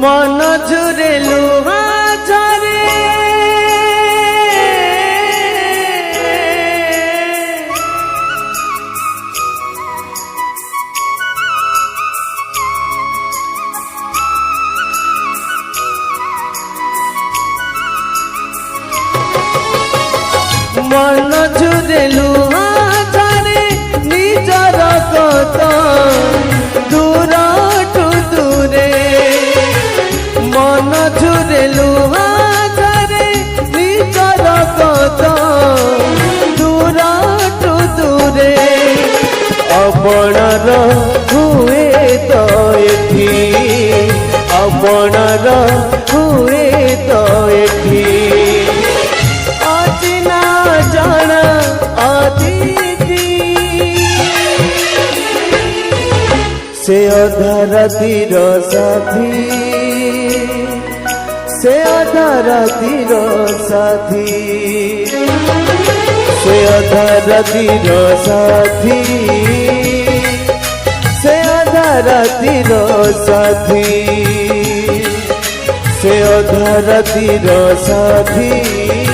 मन झुरे लुहा झरे मन झुरे लुहा झरे निजर कत दूर ठु दूरे मन झुरे लुहा झरे निजर कत दूर ठु दूरे अपणार हुए तो एठी अपणार हुए तो एठी जाना अतिथि से अधा रातिर साथी से अधा रातिर साथी से अधा रातिर साथी से अधा रातिर साथी से अधा रातिर साथी